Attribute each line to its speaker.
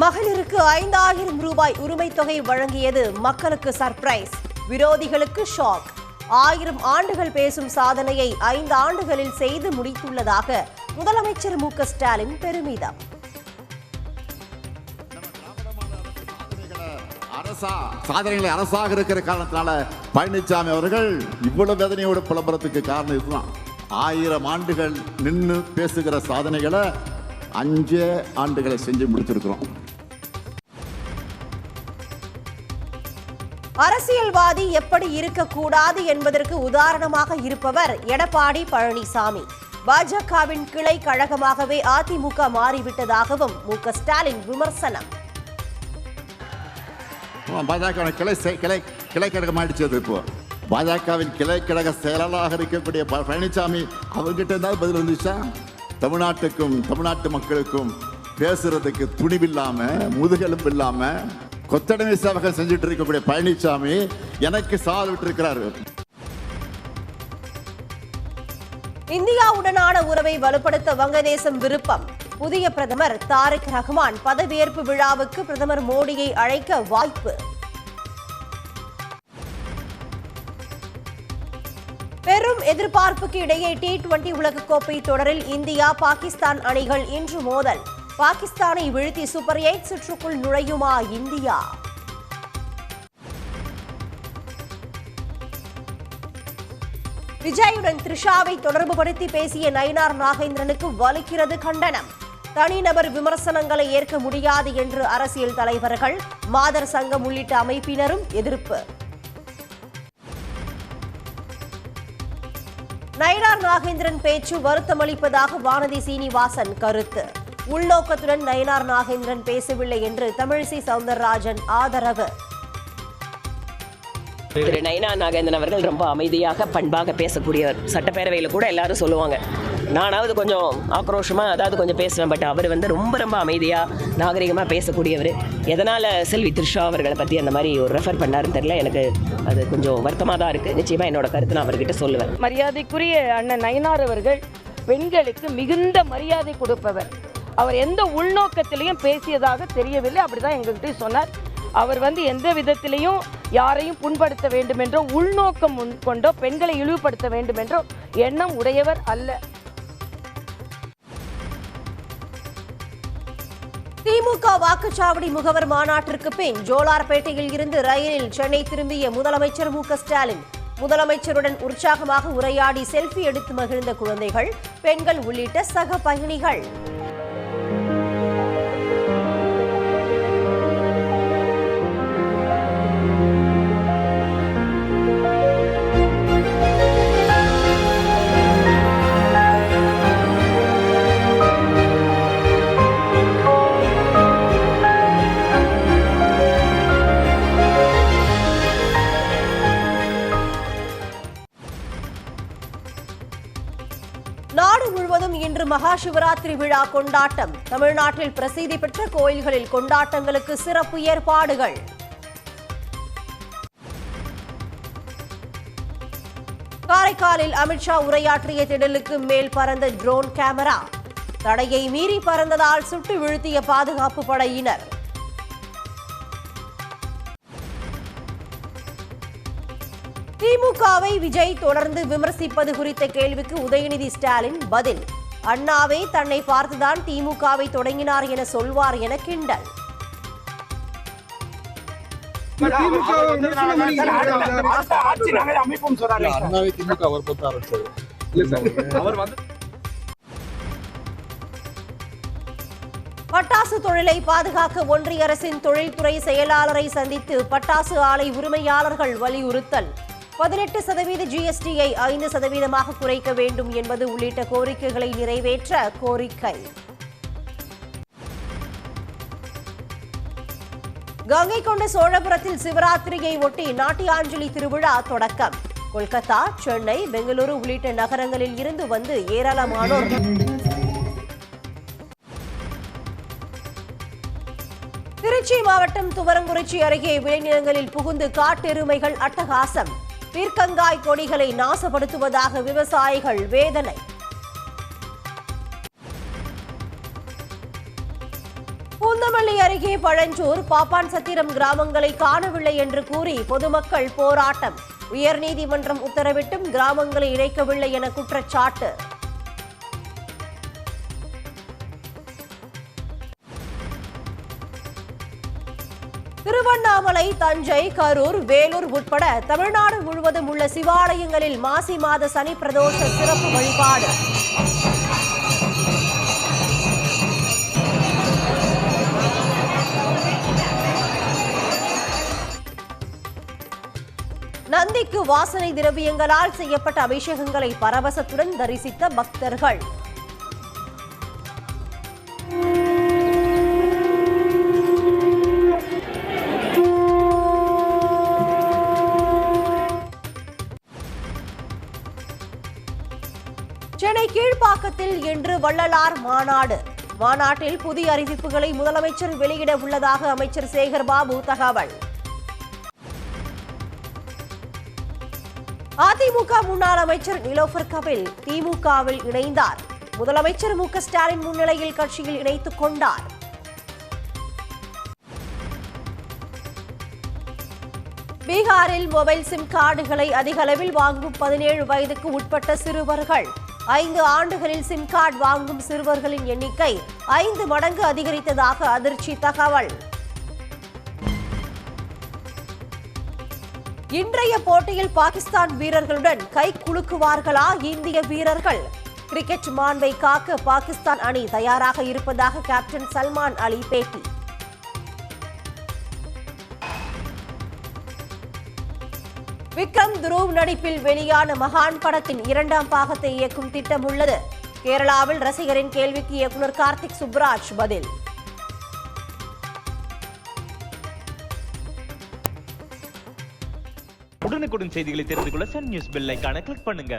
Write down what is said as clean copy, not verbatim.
Speaker 1: மகளிருக்கு 5000 ரூபாய் உரிமை தொகை வழங்கியது மக்களுக்கு சர்ப்ரைஸ், விரோதிகளுக்கு ஷாக். 1000 ஆண்டுகள் பேசும் சாதனையை 5 ஆண்டுகளில் செய்து முடித்துள்ளதாக முதலமைச்சர் மு.க. ஸ்டாலின் பெருமிதம்.
Speaker 2: சாதனைகளை அரசாக இருக்கிற காரணத்தினால பழனிசாமி அவர்கள் இவ்வளவு வேதனையோட புலம்புறதுக்கு காரணம் இதுதான். 1000 ஆண்டுகள் நின்று பேசுகிற சாதனைகளை 5 ஆண்டுகளை செஞ்சு முடிச்சிருக்கிறோம்.
Speaker 1: அரசியல்வாதி எப்படி இருக்கக்கூடாது என்பதற்கு உதாரணமாக இருப்பவர் எடப்பாடி பழனிசாமி. பாஜகவின் கிளை கழகமாகவே அதிமுக மாறிவிட்டதாகவும் மு.க. ஸ்டாலின் விமர்சனம்.
Speaker 2: பாஜக கிளை கழகம் ஆயிடுச்சு. இப்போ பாஜகவின் கிளை கழக செயலாளராக இருக்கக்கூடிய பழனிசாமி அவர்கிட்ட இருந்தாலும் பதில் வந்துச்சா? தமிழ்நாட்டுக்கும் தமிழ்நாட்டு மக்களுக்கும் பேசுறதுக்கு துணிவில்லாம முதுகெலும்பு இல்லாம கொத்தடிமை சேவகம் செஞ்சுட்டு இருக்கக்கூடிய பழனிசாமி எனக்கு சவால் விட்டு இருக்கிறாரு.
Speaker 1: இந்தியாவுடனான உறவை வலுப்படுத்த வங்கதேசம் விருப்பம். புதிய பிரதமர் தாரிக் ரஹ்மான் பதவியேற்பு விழாவுக்கு பிரதமர் மோடியை அழைக்க வாய்ப்பு. பெரும் எதிர்பார்ப்புக்கு இடையே T20 உலகக்கோப்பை தொடரில் இந்தியா பாகிஸ்தான் அணிகள் இன்று மோதல். பாகிஸ்தானை வீழ்த்தி சூப்பர் 8 சுற்றுக்குள் நுழையுமா இந்தியா? விஜயுடன் த்ரிஷாவை தொடர்புபடுத்தி பேசிய நயினார் நாகேந்திரனுக்கு வலிக்கிறது கண்டனம். தனிநபர் விமர்சனங்களை ஏற்க முடியாது என்று அரசியல் தலைவர்கள், மாதர் சங்கம் உள்ளிட்ட அமைப்பினரும் எதிர்ப்பு. நயினார் நாகேந்திரன் பேச்சு வருத்தமளிப்பதாக வானதி சீனிவாசன் கருத்து. உள்நோக்கத்துடன் நயினார் நாகேந்திரன் பேசவில்லை என்று தமிழிசை சவுந்தரராஜன் ஆதரவு.
Speaker 3: திரு நயினார் நாகேந்திரன் அவர்கள் ரொம்ப அமைதியாக பண்பாக பேசக்கூடியவர். சட்டப்பேரவையில் கூட எல்லாரும் சொல்லுவாங்க, நானாவது கொஞ்சம் ஆக்ரோஷமாக அதாவது கொஞ்சம் பேசுவேன், பட் அவர் ரொம்ப ரொம்ப அமைதியாக நாகரிகமாக பேசக்கூடியவர். எதனால் செல்வி த்ரிஷா அவர்களை பற்றி அந்த மாதிரி ஒரு ரெஃபர் பண்ணாருன்னு தெரியல. எனக்கு அது கொஞ்சம் வருத்தமாக தான் இருக்குது. நிச்சயமாக என்னோட கருத்து நான் அவர்கிட்ட சொல்லுவேன்.
Speaker 4: மரியாதைக்குரிய அண்ணன் நயினார் அவர்கள் பெண்களுக்கு மிகுந்த மரியாதை கொடுப்பவர். அவர் எந்த உள்நோக்கத்திலையும் பேசியதாக தெரியவில்லை. அப்படிதான் எங்கள்கிட்ட சொன்னார். அவர் எந்த விதத்திலையும் யாரையும் புண்படுத்த வேண்டும் என்றோ உள்நோக்கம் கொண்டோ பெண்களை இழிவுபடுத்த வேண்டும் என்றோ எண்ணம் உடையவர் அல்ல.
Speaker 1: திமுக வாக்குச்சாவடி முகவர் மாநாட்டிற்கு பின் ஜோலார்பேட்டையில் இருந்து ரயிலில் சென்னை திரும்பிய முதலமைச்சர் மு.க. ஸ்டாலின். முதலமைச்சருடன் உற்சாகமாக உரையாடி செல்ஃபி எடுத்து மகிழ்ந்த குழந்தைகள், பெண்கள் உள்ளிட்ட சக பயணிகள். நாடு முழுவதும் இன்று மகா சிவராத்திரி விழா கொண்டாட்டம். தமிழ்நாட்டில் பிரசித்தி பெற்ற கோயில்களில் கொண்டாட்டங்களுக்கு சிறப்பு ஏற்பாடுகள். காரைக்காலில் அமித்ஷா உரையாற்றிய திடலுக்கு மேல் பறந்த ட்ரோன் கேமரா. தடையை மீறி பறந்ததால் சுட்டு வீழ்த்திய பாதுகாப்பு படையினர். திமுகவை விஜய் தொடர்ந்து விமர்சிப்பது குறித்த கேள்விக்கு உதயநிதி ஸ்டாலின் பதில். அண்ணாவே தன்னை பார்த்துதான் திமுகவை தொடங்கினார் என சொல்வார் என கிண்டல். பட்டாசு தொழிலை பாதுகாக்க ஒன்றிய அரசின் தொழில்துறை செயலாளரை சந்தித்து பட்டாசு ஆலை உரிமையாளர்கள் வலியுறுத்தல். 18% GST-யை 5% குறைக்க வேண்டும் என்பது உள்ளிட்ட கோரிக்கைகளை நிறைவேற்ற கோரிக்கை. கங்கை கொண்ட சோழபுரத்தில் சிவராத்திரியை ஒட்டி நாட்டியாஞ்சலி திருவிழா தொடக்கம். கொல்கத்தா, சென்னை, பெங்களூரு உள்ளிட்ட நகரங்களில் இருந்து வந்து ஏராளமானோர். திருச்சி மாவட்டம் துவரங்குறிச்சி அருகே விளைநிலங்களில் புகுந்து காட்டெருமைகள் அட்டகாசம். பீர்க்கங்காய் கொடிகளை நாசப்படுத்துவதாக விவசாயிகள் வேதனை. பூந்தமல்லி அருகே பழஞ்சூர் பாப்பான் சத்திரம் கிராமங்களை காணவில்லை என்று கூறி பொதுமக்கள் போராட்டம். உயர்நீதிமன்றம் உத்தரவிட்டும் கிராமங்களை இணைக்கவில்லை என குற்றச்சாட்டு. திருவண்ணாமலை, தஞ்சை, கரூர், வேலூர் உட்பட தமிழ்நாடு முழுவதும் உள்ள சிவாலயங்களில் மாசி மாத சனி பிரதோஷ சிறப்பு வழிபாடு. நந்திக்கு வாசனை திரவியங்களால் செய்யப்பட்ட அபிஷேகங்களை பரவசத்துடன் தரிசித்த பக்தர்கள். சென்னை கீழ்ப்பாக்கத்தில் இன்று வள்ளலார் மாநாடு. மாநாட்டில் புதிய அறிவிப்புகளை முதலமைச்சர் வெளியிட உள்ளதாக அமைச்சர் சேகர் பாபு தகவல். அதிமுக முன்னாள் அமைச்சர் நிலோஃபர் கபில் திமுகவில் இணைந்தார். முதலமைச்சர் மு க ஸ்டாலின் முன்னிலையில் கட்சியில் இணைத்துக் கொண்டார். பீகாரில் மொபைல் சிம் கார்டுகளை அதிக அளவில் வாங்கும் 17 வயதுக்கு உட்பட்ட சிறுவர்கள். 5 ஆண்டுகளில் சிம் கார்டு வாங்கும் சிறுவர்களின் எண்ணிக்கை 5 மடங்கு அதிகரித்ததாக அதிர்ச்சி தகவல். இன்றைய போட்டியில் பாகிஸ்தான் வீரர்களுடன் கை குலுக்குவார்களா இந்திய வீரர்கள்? கிரிக்கெட் மாண்பை காக்க பாகிஸ்தான் அணி தயாராக இருப்பதாக கேப்டன் சல்மான் அலி பேட்டி. விக்ரம் துருவ் நடிப்பில் வெளியான மகான் படத்தின் 2ஆம் பாகத்தை இயக்கும் திட்டம் உள்ளது. கேரளாவில் ரசிகரின் கேள்விக்கு இயக்குனர் கார்த்திக் சுப்ராஜ் பதில்.
Speaker 5: உடனுக்குடன் செய்திகளை தெரிந்து கொள்ள சன் நியூஸ் பெல் ஐகானை கிளிக் பண்ணுங்க.